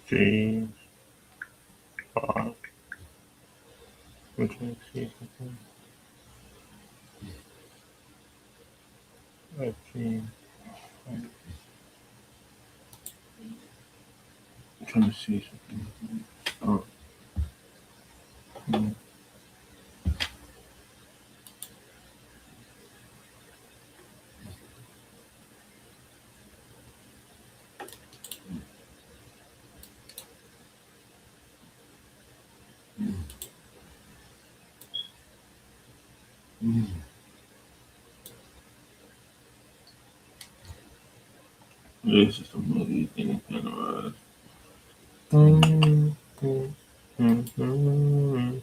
G, pop, which I see something. G, I'm trying to see something. Oh, mm, this is a movie thing kind of. Mm, mm, mm.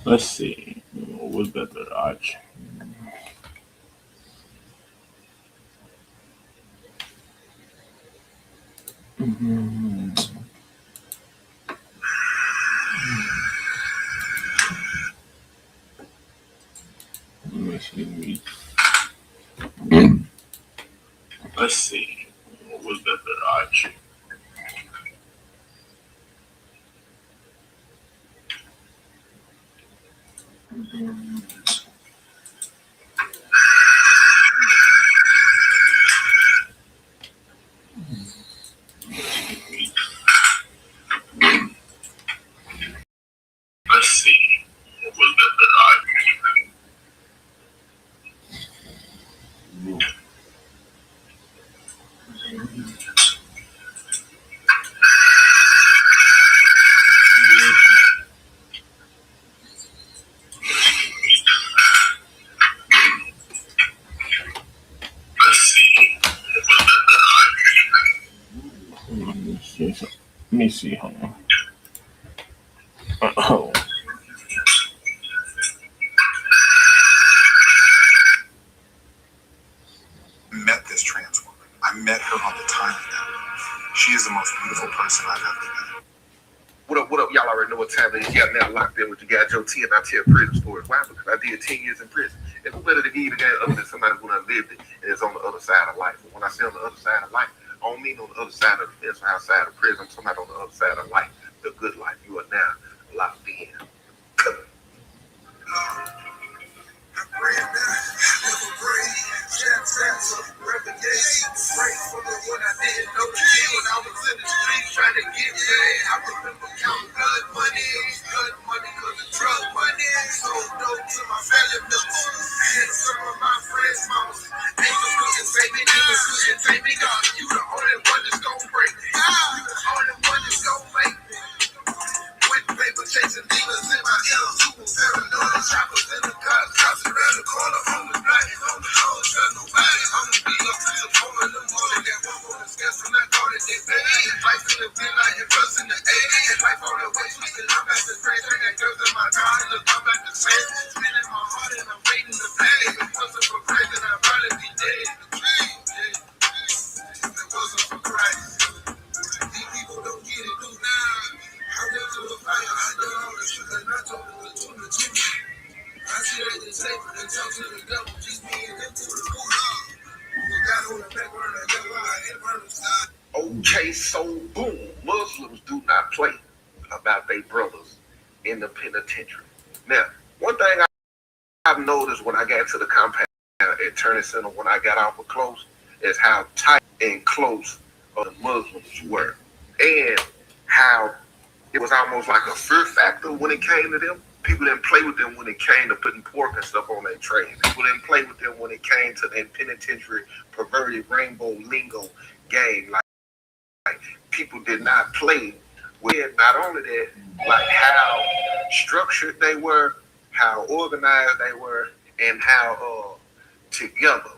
Let's see. What's better, Arch? Mhm. Let me see. Let's see. What's better, Arch? Let's see. What's better, Arch? Let's see. What's better, Arch? Let me see. Hold on. Oh. Met this trans woman. I met her on the timeline. She is the most beautiful person I've ever met. What up? Y'all already know what time it is. Y'all now locked in with your guy Joe T, and I tell prison stories. Why? Because I did 10 years in prison. And who better to give you the guy other than somebody who done lived it and is on the other side of life? And when I say on the other side of life, I don't mean on the other side of the fence or outside of prison. I'm talking about on the other side of life, the good life. You are now locked in. Okay, so boom, Muslims do not play about their brothers in the penitentiary. Now, one thing I've noticed when I got to the compound at Turner Center, when I got off of close, is how tight and close the Muslims were, and how it was almost like a fear factor when it came to them. People didn't play with them when it came to putting pork and stuff on their tray. People didn't play with them when it came to that penitentiary perverted rainbow lingo game. Like people did not play with. Not only that, like how structured they were, how organized they were, and how together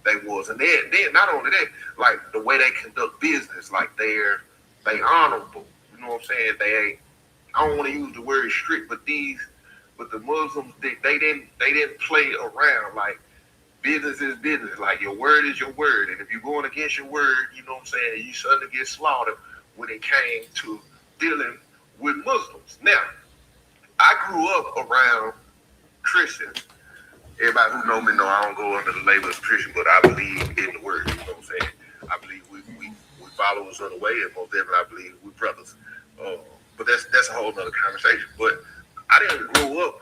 they was. And then not only that, like the way they conduct business, like they honorable. You know what I'm saying? They ain't. I don't want to use the word strict, but the Muslims they didn't play around. Like business is business. Like your word is your word, and if you're going against your word, you know what I'm saying, you suddenly get slaughtered when it came to dealing with Muslims. Now, I grew up around Christians. Everybody who know me know I don't go under the label of Christian, but I believe in the word. You know what I'm saying? I believe we followers of the way, and most definitely I believe we brothers. But that's a whole nother conversation. But I didn't grow up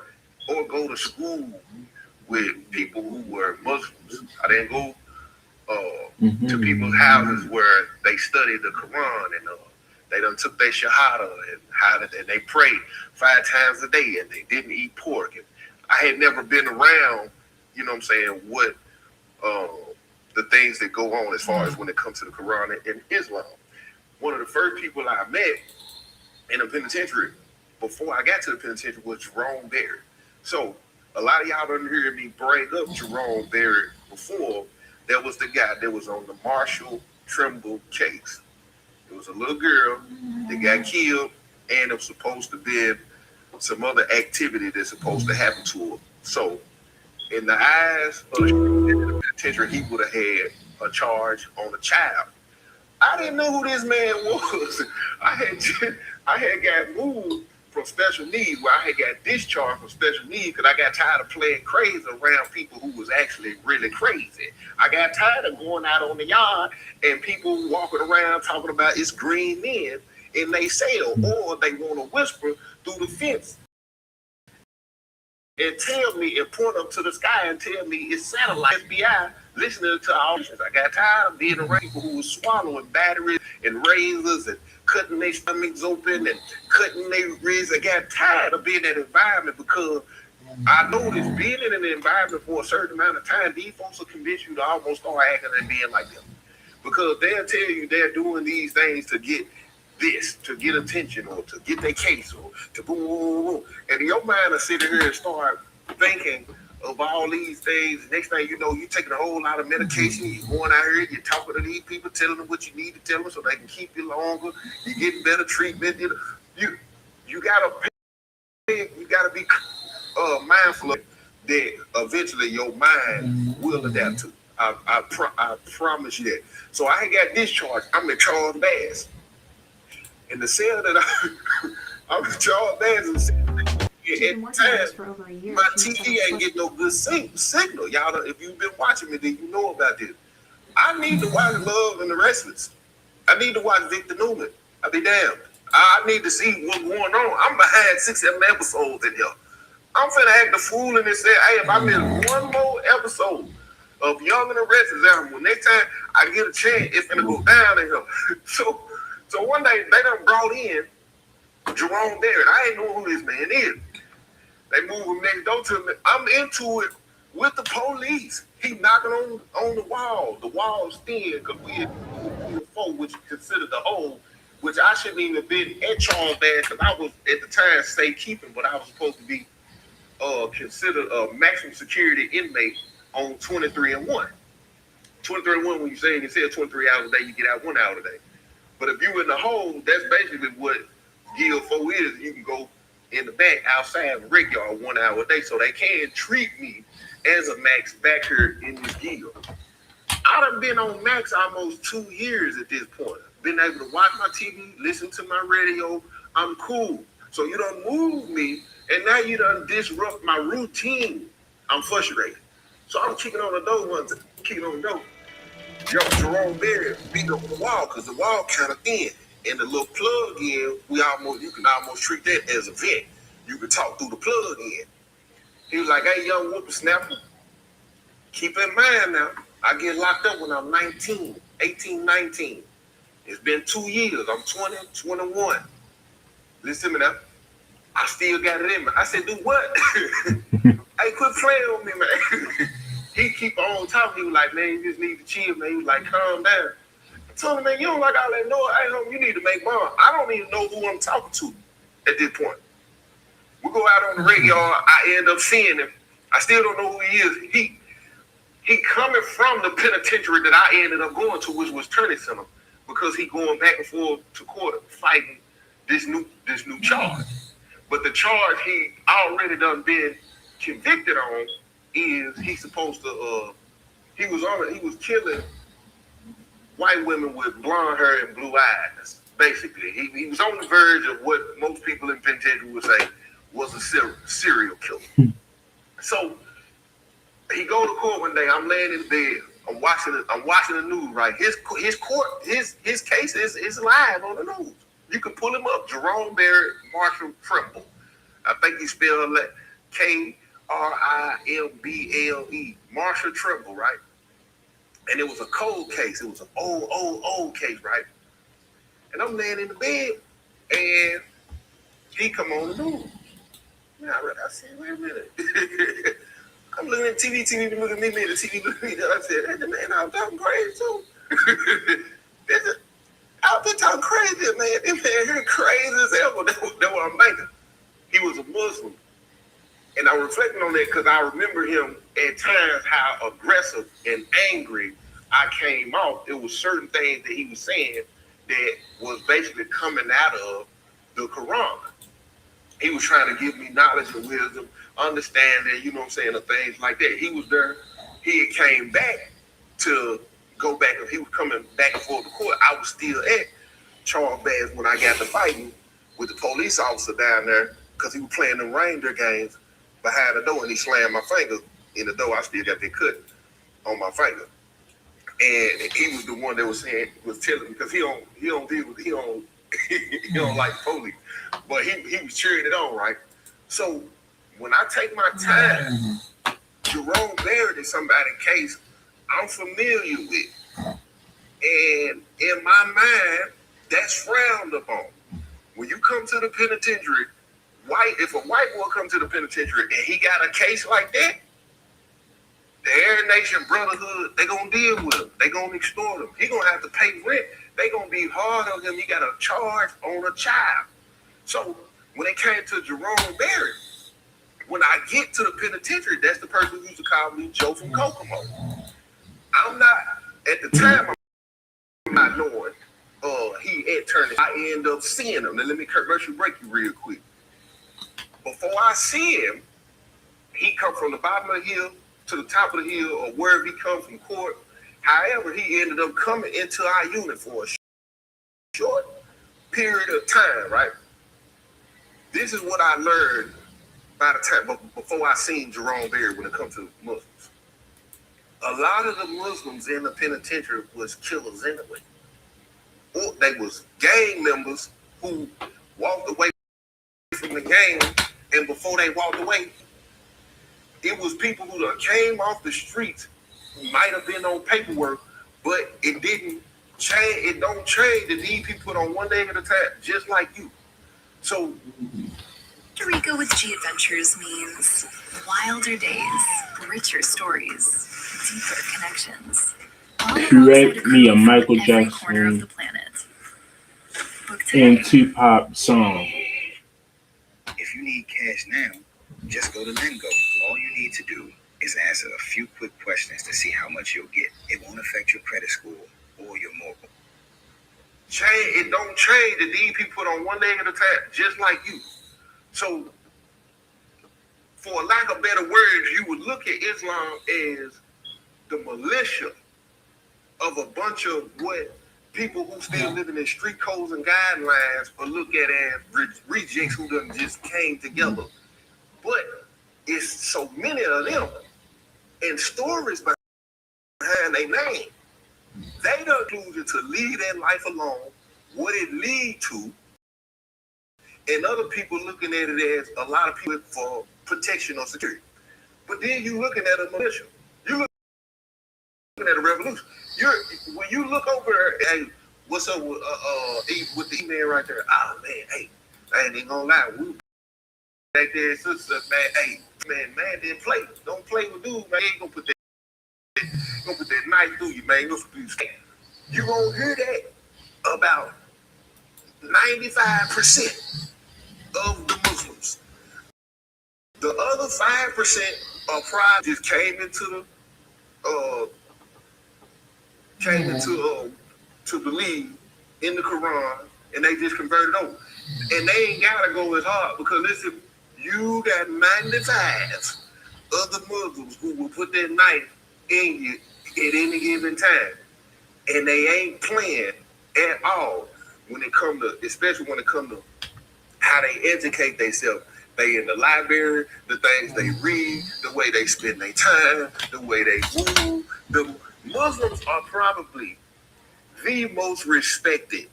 or go to school with people who were Muslims. I didn't go to people's houses where they studied the Quran and they done took their shahada and they prayed 5 times a day and they didn't eat pork. And I had never been around, you know what I'm saying, what the things that go on as far as when it comes to the Quran and Islam. One of the first people I met in the penitentiary before I got to the penitentiary was Jerome Berry. So a lot of y'all don't hear me bring up Jerome Berry before. That was the guy that was on the Marshall Trimble case. It was a little girl that got killed, and it was supposed to be some other activity that's supposed to happen to him. So, in the eyes of the penitentiary, he would have had a charge on a child. I didn't know who this man was. I had got moved from special needs, where I had got discharged from special needs because I got tired of playing crazy around people who was actually really crazy. I got tired of going out on the yard and people walking around talking about it's green men in they cell, or they want to whisper through the fence and tell me and point up to the sky and tell me it's satellite FBI listening to our auditions. I got tired of being around people who was swallowing batteries and razors and cutting their stomachs open and cutting their wrists. I got tired of being in that environment because I noticed being in an environment for a certain amount of time, these folks will convince you to almost start acting and being like them. Because they'll tell you they're doing these things to get this, to get attention, or to get their case, or to boom, boom, boom. And your mind will sit here and start thinking of all these things. Next thing you know, you're taking a whole lot of medication. You're going out here, you're talking to these people, telling them what you need to tell them so they can keep you longer. You're getting better treatment. You gotta be mindful of that. Eventually, your mind will adapt to. I promise you that. So I got discharged. I'm in Charles Bass. In the cell that I'm in Charles Bass in the cell. At the time, my TV ain't getting no good signal. Y'all, if you've been watching me, then you know about this. I need to watch Love and the Restless. I need to watch Victor Newman. I'll be damned. I need to see what's going on. I'm behind 6-7 episodes in here. I'm finna act the fool in this. Hey, if I miss one more episode of Young and the Restless album, next time I get a chance, it's gonna go down in here. So one day they done brought in Jerome Barrett. I ain't know who this man is. They move him next door to me. I'm into it with the police. He knocking on the wall. The wall's thin because we had 4, which is considered the hole, which I shouldn't even have been at Charles Bass because I was at the time safekeeping, but I was supposed to be considered a maximum security inmate on 23 and 1. 23 and 1, when you say in your cell 23 hours a day, you get out 1 hour a day. But if you in the hole, that's basically what Guild 4 is. You can go in the back outside the rig yard 1 hour a day, so they can treat me as a max back here in this guild. I done been on max almost 2 years at this point. Been able to watch my TV, listen to my radio. I'm cool. So you done move me, and now you done disrupt my routine. I'm frustrated. So I'm kicking on the door one time, kicking on the door. Jerome Barrett beat up the wall because the wall kind of thin. And the little plug in, you can almost treat that as a vent. You can talk through the plug in. He was like, hey, young whippersnapper, keep in mind now, I get locked up when I'm 18, 19. It's been 2 years. I'm 20, 21. Listen to me now. I still got it in me. I said, do what? Hey, quit playing with me, man. He keep on talking. He was like, man, you just need to chill, man. He was like, calm down. I told him, man, you don't like all that noise. Hey, homie, you need to make money. I don't even know who I'm talking to at this point. We go out on the radio. I end up seeing him. I still don't know who he is. He coming from the penitentiary that I ended up going to, which was Turning Center, because he going back and forth to court fighting this new charge. But the charge he already done been convicted on is he was killing white women with blonde hair and blue eyes. Basically, he was on the verge of what most people in penitentiary would say was a serial killer. So he go to court one day. I'm laying in bed. I'm watching the news. Right, his case is live on the news. You can pull him up. Jerome Barrett, Marshall Trimble. I think he spelled that K-R-I-M-B-L-E. Marshall Trimble, right? And it was a cold case. It was an old case, right? And I'm laying in the bed, and he come on the news. Man, I said, wait a minute. I'm looking at TV looking at me, the TV looking at me. I said, hey, man, I'm talking crazy too. I've been talking crazy, man. This man here crazy as hell. That's what I'm thinking. He was a Muslim. And I'm reflecting on that because I remember him at times how aggressive and angry I came off. It was certain things that he was saying that was basically coming out of the Quran. He was trying to give me knowledge and wisdom, understanding, you know what I'm saying, of things like that. He was there. He had came back to go back. If he was coming back before the court, I was still at Charles Bass when I got to fighting with the police officer down there because he was playing them reindeer games behind the door, and he slammed my finger in the door. I still got that cut on my finger. And he was the one that was telling me, because he don't deal with, he don't like police, but he was cheering it on, right? So when I take my time, Jerome Barrett is somebody's case I'm familiar with, and in my mind, that's frowned upon. When you come to the penitentiary, if a white boy comes to the penitentiary and he got a case like that, the Aryan Nation Brotherhood, they gonna deal with him. They gonna extort him. He gonna have to pay rent. They gonna be hard on him. He got a charge on a child. So when it came to Jerome Barrett, when I get to the penitentiary, that's the person who used to call me Joe from Kokomo. I'm not, at the time, I'm not knowing he had turned. I end up seeing him. Now let me commercial break you real quick. Before I see him, he come from the bottom of the hill to the top of the hill, or wherever he come from court. However, he ended up coming into our unit for a short period of time, right? This is what I learned by the time, before I seen Jerome Barrett when it comes to Muslims. A lot of the Muslims in the penitentiary was killers anyway. Or they was gang members who walked away from the gang, and before they walked away, it was people who came off the streets who might have been on paperwork, but it didn't change. It don't change that these people put on one day at a time, just like you. So, Puerto Rico with G Adventures means wilder days, richer stories, deeper connections. Create me a Michael Jackson and Tupac song. If you need cash now, just go to Lingo. All you need to do is answer a few quick questions to see how much you'll get. It won't affect your credit score or your mobile. It don't change that these people put on one day at a time, just like you. So, for lack of better words, you would look at Islam as the militia of a bunch of what people who still living in street codes and guidelines, or look at as rejects who done just came together. But it's so many of them and stories behind their name. They done concluded to leave their life alone, what it lead to, and other people looking at it as a lot of people for protection or security. But then you looking at a militia. You looking at a revolution. When you look over there, hey, what's up with the email right there? Oh man, hey, I ain't even gonna lie. We back there, sister, man, hey, man, didn't play. Don't play with dudes, man. You ain't gonna put that knife through you, man. You gonna hear that about 95% of the Muslims. The other 5% of pride just came into to believe in the Quran, and they just converted over. And they ain't gotta go as hard, because listen, you got 95 of the Muslims who will put their knife in you at any given time, and they ain't playing at all especially when it comes to how they educate themselves. They in the library, the things they read, the way they spend their time, the way they move. The Muslims are probably the most respected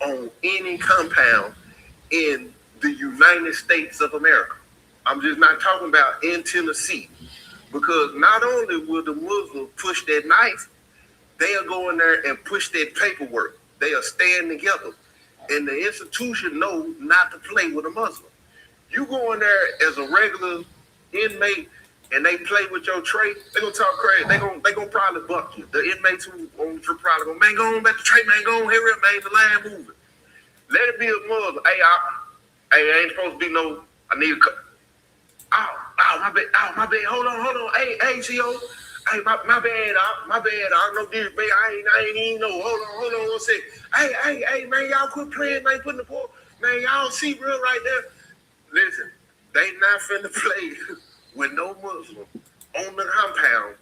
on any compound in the United States of America. I'm just not talking about in Tennessee, because not only will the Muslims push that knife, they are going there and push that paperwork. They are staying together, and the institution know not to play with a Muslim. You go in there as a regular inmate and they play with your tray, they gonna talk crazy. They gonna probably buck you. The inmates who on your probably gonna, man, go on back to tray, man, go on, hurry up, man, the line moving. Let it be a Muslim. Hey, I ain't supposed to be no, I need a cut. My bad, hold on. Hey, CO. Hey, my bad, I know this, man. I ain't even know. Hold on 1 second. Hey, man, y'all quit playing, man, putting the ball. Man, y'all see real right there. Listen, they not finna play with no Muslim on the compound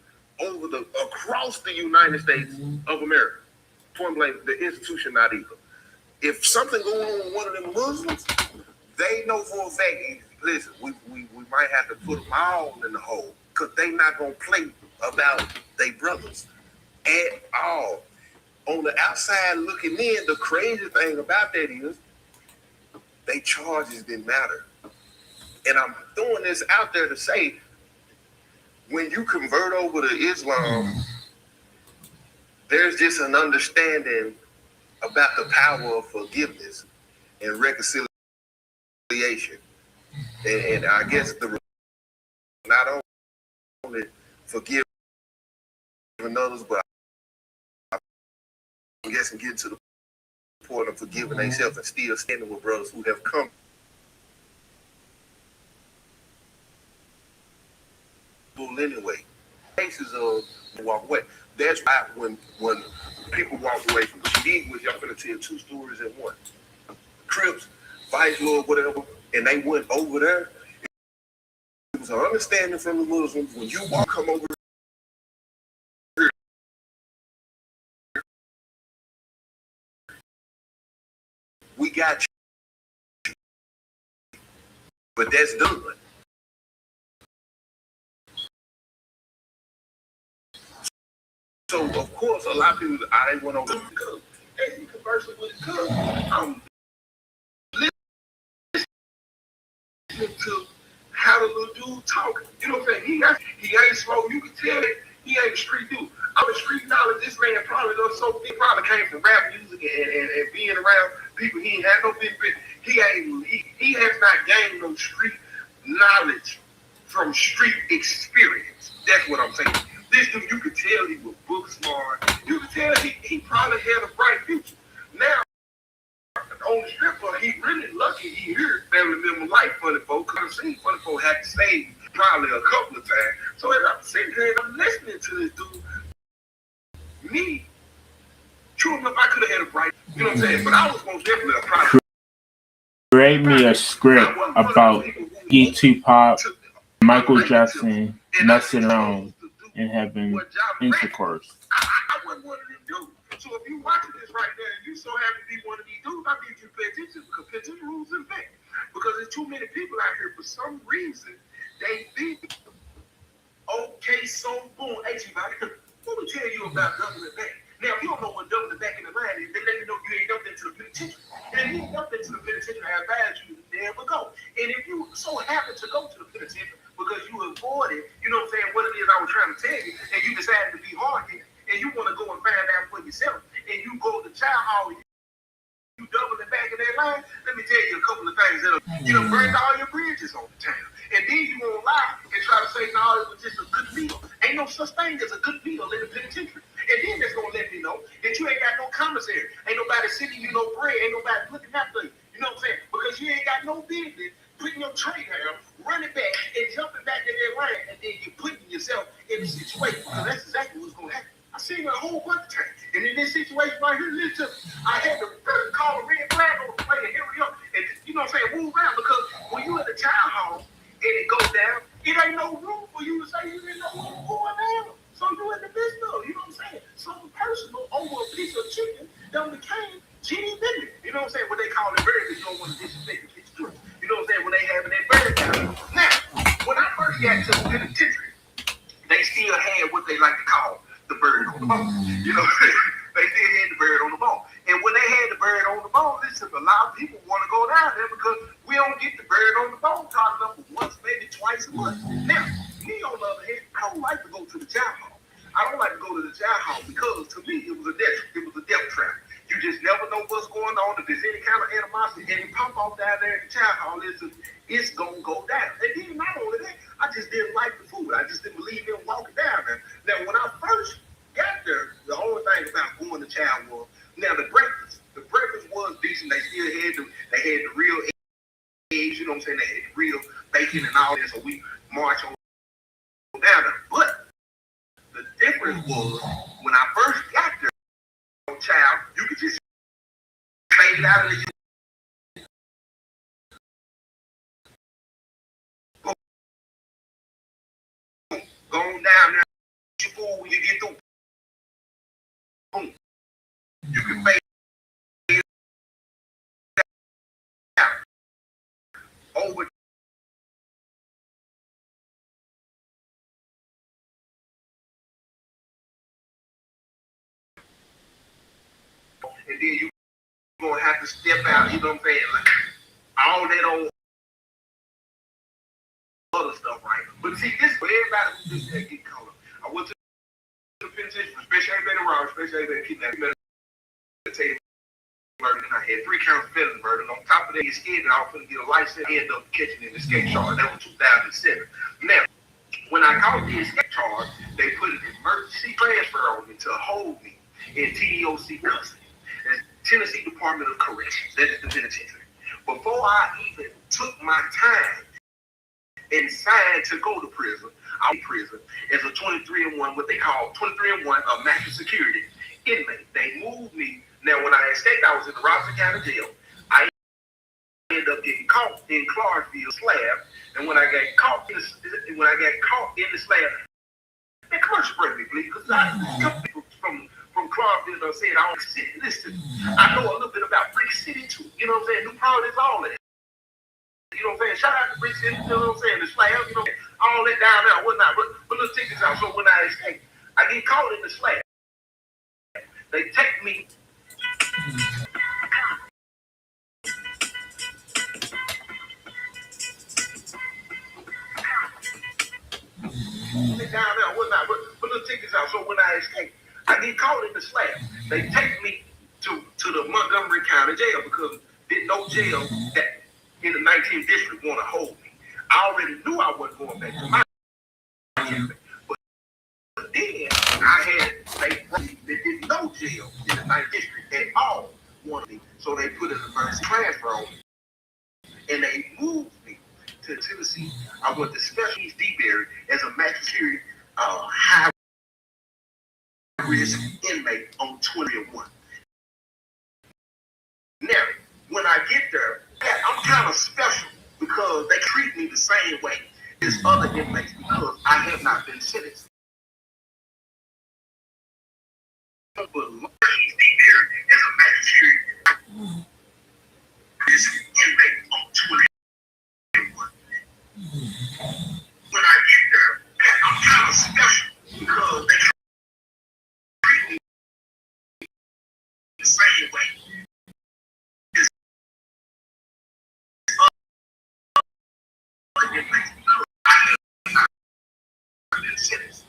across the United States of America. Point blank, the institution not either. If something going on with one of them Muslims, they know for a fact. Listen, we might have to put them all in the hole because they not gonna play about they brothers at all. On the outside looking in, the crazy thing about that is they charges didn't matter. And I'm throwing this out there to say, when you convert over to Islam, there's just an understanding about the power of forgiveness and reconciliation. And I guess not only forgive others, but I'm guessing getting to the point of forgiving themselves and still standing with brothers who have come anyway. Cases of walk away. That's why when people walk away from GD, which I'm going to tell 2 stories in one. Crips, Vice Lord, whatever, and they went over there. It was an understanding from the Muslims. When you come over here, we got you. But that's done. So, of course, a lot of people, I went over because, hey, you conversing with his cousin. I'm listening to how the little dude talking. You know what I'm saying? He ain't slow. You can tell it. He ain't a street dude. I'm a street knowledge. This man probably does so. He probably came from rap music and being around people he ain't had no big. He has not gained no street knowledge from street experience. That's what I'm saying. This dude, you could tell he was book smart. You could tell he probably had a bright future. Now, on the stripper, he really lucky he here. Family member like funny folk. I've seen funny folk have to stay probably a couple of times. So as I'm sitting here and I'm listening to this dude, me, true enough, I could have had a bright, you know what I'm saying? But I was most definitely a product. Create me a script about Tupac, Michael Jackson messing around and having intercourse. I wasn't one of them dudes. So if you watching this right now and you so happy to be one of these dudes, I need you to pay attention because pay attention to rules and facts. Because there's too many people out here for some reason they think, okay, so boom, hey, let me tell you about doubling back. Now, if you don't know what doubling back in the line is, they let me know you ain't dumped into the penitentiary. And if you ain't dumped into the penitentiary, I advise you to never go. And if you so happen to go to the penitentiary because you avoided, you know what I'm saying, what it is I was trying to tell you, and you decided to be hard here, and you want to go and find out for yourself, and you go to child hall, you doubling back in that line, let me tell you a couple of things that'll, burn all your bridges on the town. And then you won't lie and try to say, no, it was just a good meal. Ain't no such thing as a good meal in the penitentiary. And then that's going to let me know that you ain't got no commissary. Ain't nobody sending you no bread. Ain't nobody looking after you. You know what I'm saying? Because you ain't got no business putting your tray down, running back, and jumping back in that line, and then you're putting yourself in a situation. Because that's exactly what's going to happen. I seen it a whole bunch of times. And in this situation right here, listen, I had to call a red flag on the play and hurry up. And, you know what I'm saying, move around. Because when you in the child hall and it goes down, it ain't no room for you to say you didn't know what's going down. So you in the midst of, you know what I'm saying? Something personal over a piece of chicken that became cheating business. You know what I'm saying? What they call it bird, you don't want to disrespect the kids' truth. You know what I'm saying? When they having that bird down. Now, when I first got to the penitentiary, they still had what they like to call the bird on the bone. You know, they still had the bird on the bone. And when they had the bird on the bone, listen, a lot of people want to go down there because we don't get the bird on the bone talking up once, maybe twice a month. Now, me on the other hand, I don't like to go to the child hall. I don't like to go to the child hall because to me it was a death trap. You just never know what's going on. If there's any kind of animosity and it pop off down there in the child hall, it's gonna go down. And then not only that, I just didn't like the food. I just didn't believe in walking down there. Now when I first got there, the only thing about going to child was now the breakfast. The breakfast was decent. They still had the real eggs, you know what I'm saying? They had the real bacon and all that. So we marched on down there. But the difference was when I first got there, child, you could just fade it out of the and then you gonna have to step out, you know what I'm saying? Like all that old other stuff, right? But see, this for everybody who just had get caught up. I went to the penitentiary, especially everybody around, especially everybody kidnapping, meditating, murder, and I had 3 counts of felony murder. And on top of that, he's scared that I was going to get a license and end up catching an escape charge. That was 2007. Now, when I caught the escape charge, they put an emergency transfer on me to hold me in TDOC custody. That's Tennessee Department of Corrections. That is the penitentiary. Before I even took my time and signed to go to prison, I was in prison as a 23-1, what they call 23-1, a maximum security inmate. They moved me. Now, when I escaped, I was in the Robinson County Jail. I ended up getting caught in Clarksville slab, and when I got caught in the slab, man, commercial break me, please, because a couple people from Clarksville said I don't sit. Listen, I know a little bit about Brick City too. You know what I'm saying? New Providence, all that. You know what I'm saying? Shout out to Brick City. You know what I'm saying? The slab, you know, all that down there, whatnot. But let's take this out. So when I escape, I get caught in the slab. They take me. Down there, whatnot. But let's take this out. So when I escape, I get caught in the slab. They take me to the Montgomery County Jail because there's no jail that in the 19th district want to hold me. I already knew I wasn't going back to my jail. But then they didn't know jail in the 9th district at all wanted me. So they put an emergency transfer on me. And they moved me to Tennessee. I went to Special East DeBerry as a maximum high risk inmate on 20-1. Now, when I get there, I'm kind of special because they treat me the same way as other inmates because I have not been sentenced. But East DeBerry as a maximum risk inmate on 20-1. When I get there, I'm kind of special because they treat me the same way as other inmates because I have not been sentenced.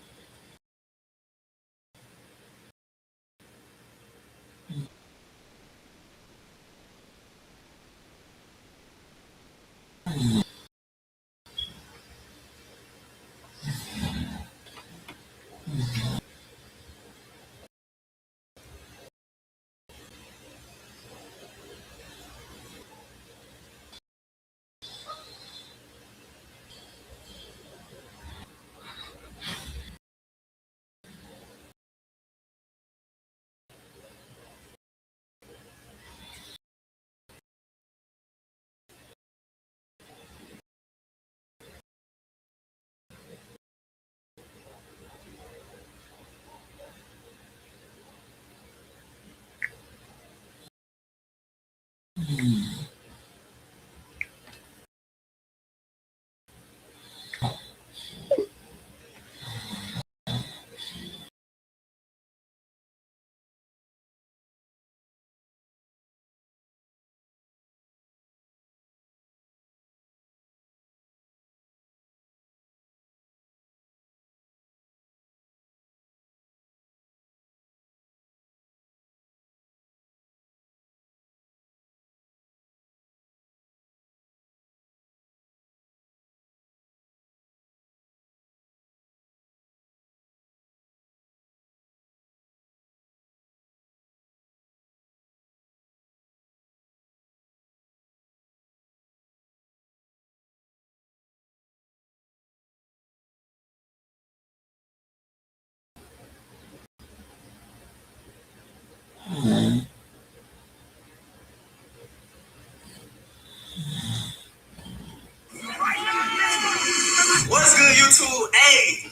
What's good, YouTube? Hey!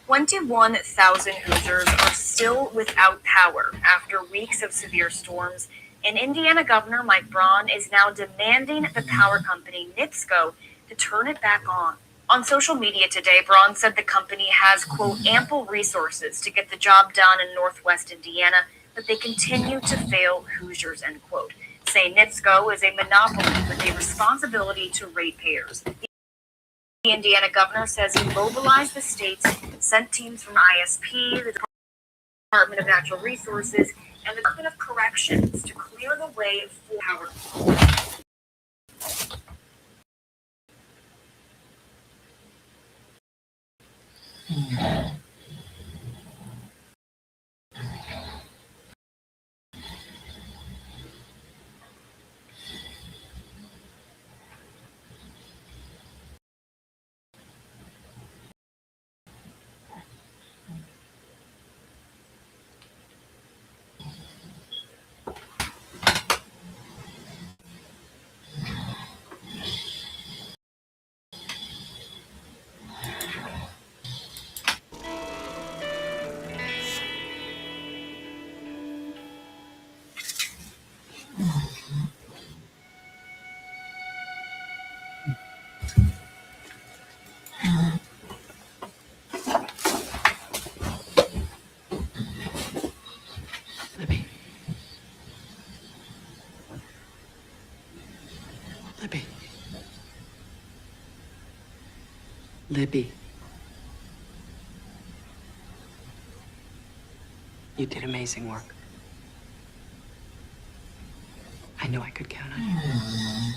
21,000 Hoosiers are still without power after weeks of severe storms, and Indiana Governor Mike Braun is now demanding the power company NIPSCO to turn it back on. On social media today, Braun said the company has, quote, ample resources to get the job done in Northwest Indiana, but they continue to fail Hoosiers, end quote. Say NIPSCO is a monopoly with a responsibility to ratepayers. The Indiana governor says he mobilized the states, sent teams from ISP, the Department of Natural Resources, and the Department of Corrections to clear the way for power. Libby. Libby. Libby. You did amazing work. I knew I could count on you.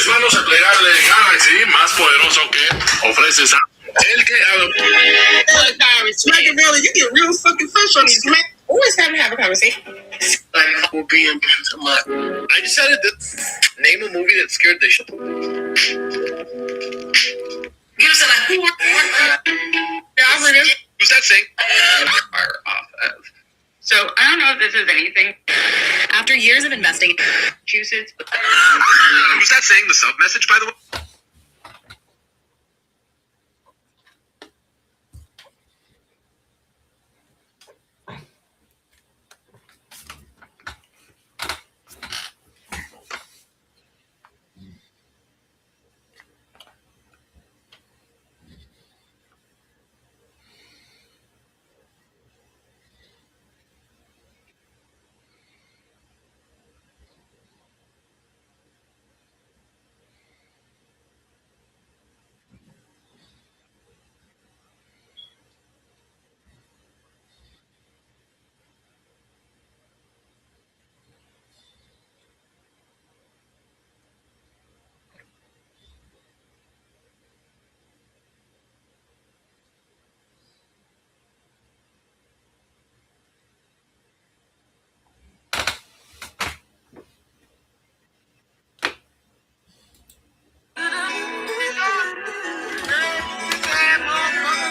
Manos a plegarle Galaxy, más poderoso que ofreces a el que Machiavelli, you get real fucking fresh on these, man. Always time to have a conversation. Like, will be in I decided to name a movie that scared the shit. Gives it a of anything. After years of investing in Massachusetts. Was that saying the sub message, by the way?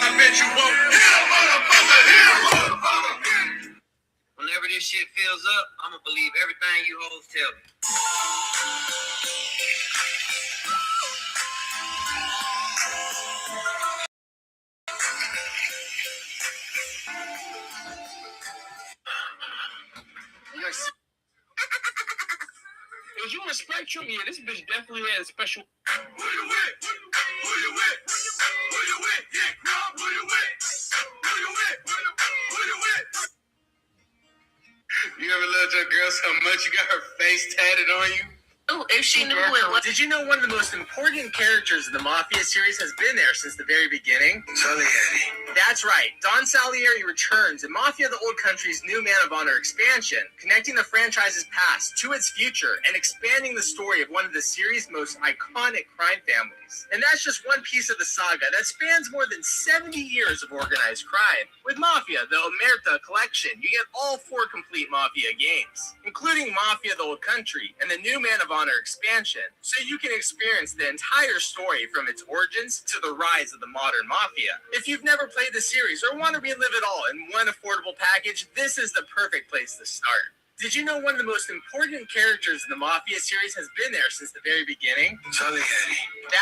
I bet you won't. Whenever this shit fills up, I'm gonna believe everything you hoes tell me. Is you in spectrum? Yeah, this bitch definitely had a special. Who you with? Who you with? Who you with? Yeah, girl, who you with? Who you with? Who you with? You ever loved your girl so much you got her face tatted on you? Oh, if she knew who it was. Did you know one of the most important characters in the Mafia series has been there since the very beginning? Salieri. That's right. Don Salieri returns in Mafia the Old Country's new Man of Honor expansion, connecting the franchise's past to its future and expanding the story of one of the series' most iconic crime families. And that's just one piece of the saga that spans more than 70 years of organized crime. With Mafia, the Omerta collection, you get all 4 complete Mafia games, including Mafia the Old Country and the new Man of Honor expansion, so you can experience the entire story from its origins to the rise of the modern Mafia. If you've never played the series or want to relive it all in one affordable package, this is the perfect place to start. Did you know one of the most important characters in the Mafia series has been there since the very beginning? Salieri.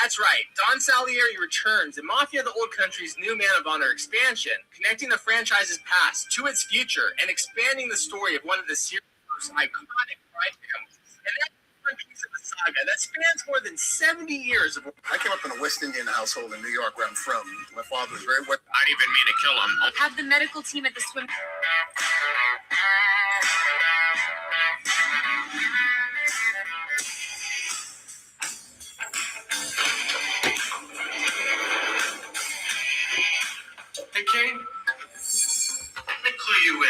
That's right. Don Salieri returns in Mafia the Old Country's new Man of Honor expansion, connecting the franchise's past to its future and expanding the story of one of the series' most iconic crime families. And that's one piece of the saga that spans more than 70 years of... I came up in a West Indian household in New York, where I'm from. My father was very wet. I didn't even mean to kill him. Have the medical team at the swim. Hey, Kane. Let me clue you in.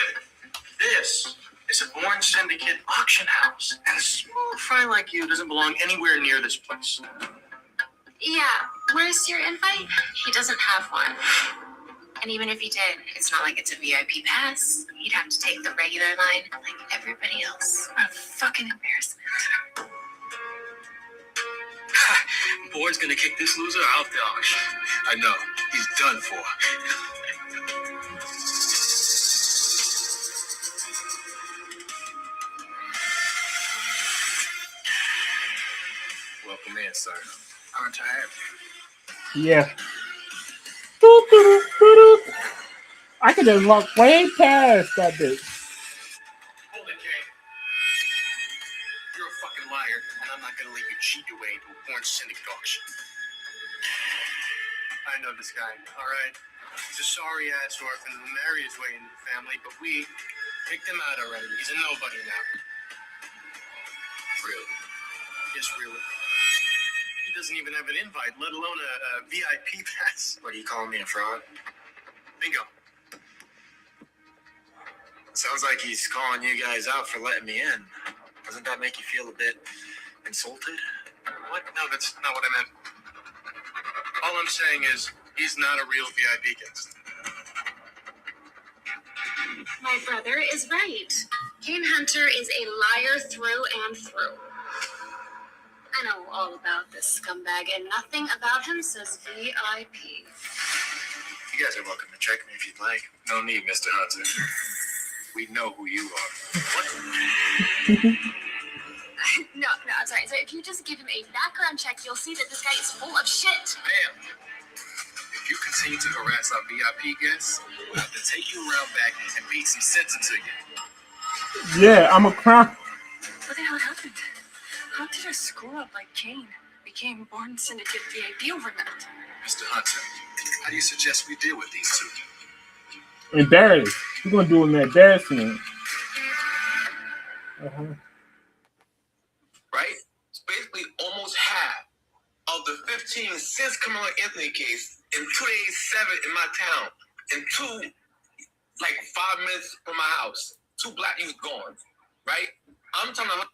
This is a born syndicate auction house, and a small fry like you doesn't belong anywhere near this place. Yeah, where's your invite? He doesn't have one. And even if he did, it's not like it's a VIP pass. He'd have to take the regular line like everybody else. What a fucking embarrassment. Boyd's gonna kick this loser out the auction. I know. He's done for. Welcome in, sir. Aren't I happy? Yeah. Doop, doop, doop, doop. I could have walked way past that bitch. Hold it, Kane. You're a fucking liar, and I'm not gonna let you cheat your way into a born syndicate auction. I know this guy, alright? He's a sorry-ass orphan who'll marry his way into the family, but we picked him out already. He's a nobody now. Really? Yes, really. He doesn't even have an invite, let alone a VIP pass. What, are you calling me a fraud? Bingo. Sounds like he's calling you guys out for letting me in. Doesn't that make you feel a bit insulted? What? No, that's not what I meant. All I'm saying is, he's not a real VIP guest. My brother is right. Kane Hunter is a liar through and through. I know all about this scumbag, and nothing about him says VIP. You guys are welcome to check me if you'd like. No need, Mr. Hunter. We know who you are. No, I'm sorry. So if you just give him a background check, you'll see that this guy is full of shit. Ma'am, if you continue to harass our VIP guests, we'll have to take you around back and beat some sense into you. Yeah, I'm a clown. What the hell happened? How did a screw-up like Kane became Born Syndicate VIP overnight? Mr. Hunter, how do you suggest we deal with these two? Embarrassed. We're gonna do an embarrassment. Right? It's basically almost half of the 15 since Carmelo Anthony case in 287 in my town. And 2, like 5 minutes from my house. 2 black youth gone. Right? I'm talking about.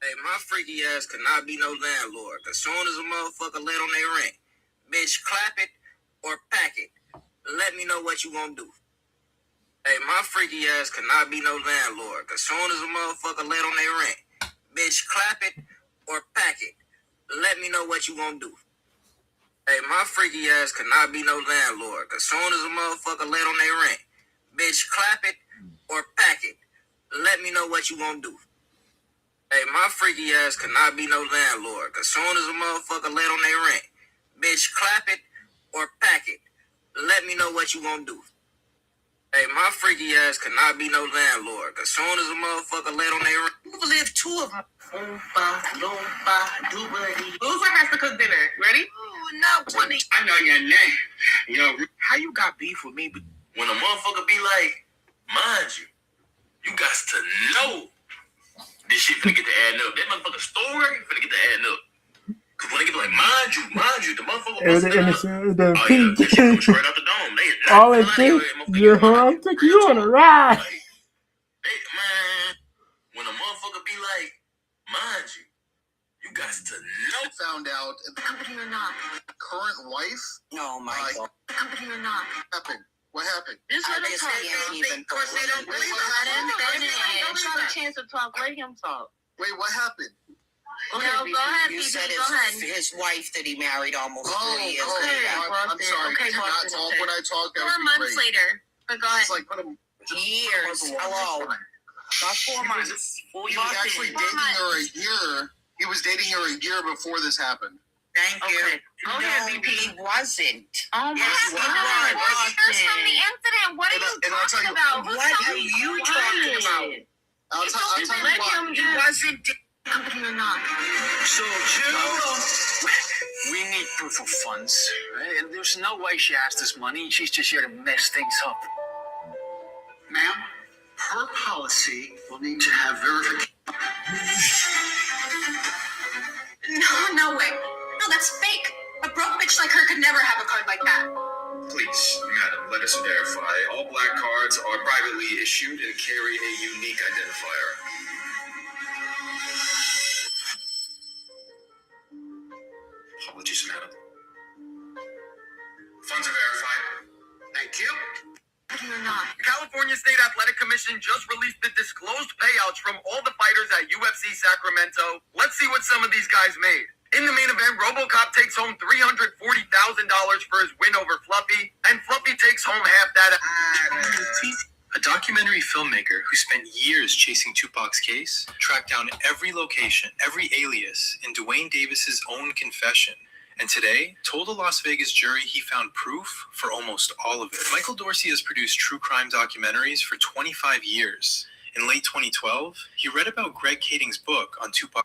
Hey, my freaky ass cannot be no landlord. As soon as a motherfucker let on their rent, bitch, clap it or pack it. Let me know what you gonna do. Hey, my freaky ass cannot be no landlord. As soon as a motherfucker let on their rent, bitch, clap it or pack it. Let me know what you gonna do. Hey, my freaky ass cannot be no landlord. As soon as a motherfucker let on their rent, bitch, clap it or pack it. Let me know what you gonna do. Hey, my freaky ass cannot be no landlord. As soon as a motherfucker let on their rent, bitch, clap it or pack it. Let me know what you gonna do. Hey, my freaky ass cannot be no landlord. As soon as a motherfucker let on their rent. Who believe 2 of them? Who's has to cook dinner? Ready? Ooh, not funny. I know your name. Yo, how you got beef with me? When a motherfucker be like, mind you, you got to know this shit finna get to add up. That motherfucker story finna get to add up. Cause when they get like, mind you, the motherfucker And busted the up. pink. This shit comes straight out the dome. They All I think, I'm taking you on a ride. Man, when a motherfucker be like, mind you, you got to know. Found out Company or not? current wife. Oh my god. Company or not? What happened? Just let him talk. Don't have a chance to talk. Let him talk. Wait, what happened? No, go ahead, You BB, said go ahead. his wife that he married almost 3 years okay. later. I'm sorry. Okay, Do not Boston, talk okay. when I talk. That 4 would be months great. later. But go ahead. It's like, Years. Hello. About 4 months. He was actually dating her a year. He was dating her a year before this happened. Thank you. Okay. Go ahead, No, VP. he wasn't. Oh my Yes, he God. was. 4 years from the incident. What are you And I'll tell talking you- about? What are you talking about? I'll tell you Let why. him He just. wasn't. Company or not? So, we need proof of funds. Right? And there's no way she has this money. She's just here to mess things up. Ma'am, per policy, we'll need to have verification. No way. No, that's fake. A broke bitch like her could never have a card like that. Please, madam, let us verify. All black cards are privately issued and carry a unique identifier. Apologies, madam. Funds are verified. Thank you. Company or not? The California State Athletic Commission just released the disclosed payouts from all the fighters at UFC Sacramento. Let's see what some of these guys made. In the main event, RoboCop takes home $340,000 for his win over Fluffy, and Fluffy takes home half that. A documentary filmmaker who spent years chasing Tupac's case tracked down every location, every alias in Dwayne Davis's own confession. And today, told a Las Vegas jury he found proof for almost all of it. Michael Dorsey has produced true crime documentaries for 25 years. In late 2012, he read about Greg Kading's book on Tupac.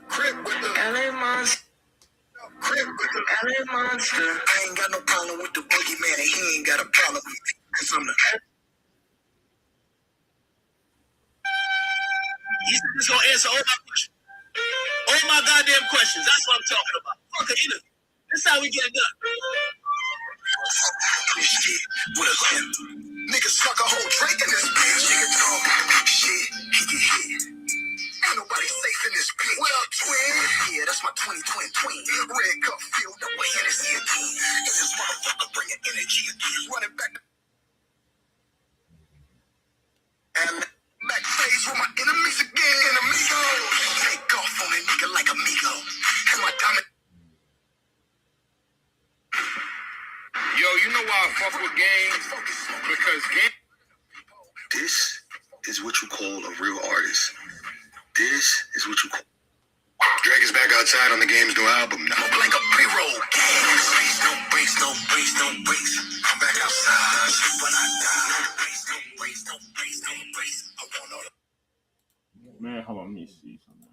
Crip with the LA Monster. Crip with the LA Monster. I ain't got no problem with the boogeyman, and he ain't got a problem with me, cause I'm the. He's just gonna answer all my questions. All my goddamn questions. That's what I'm talking about. Fuck an interview. This how we get it done. With a limp. Niggas suck a whole drink in this bitch. Nigga talk shit, he get hit. Ain't nobody safe in this bitch. What up, twin? Yeah, that's my 2020 twin. Red cup filled up with Hennessy again. And this motherfucker bringing energy again. Running back. Cause This is what you call a real artist. This is what you call. Drake is back outside on the game's new album now. Like a pre-roll. No breaks, no breaks, no breaks. I'm back outside, but I die. No breaks, no breaks, no breaks, no breaks. I want all Man, hold on, let me see something.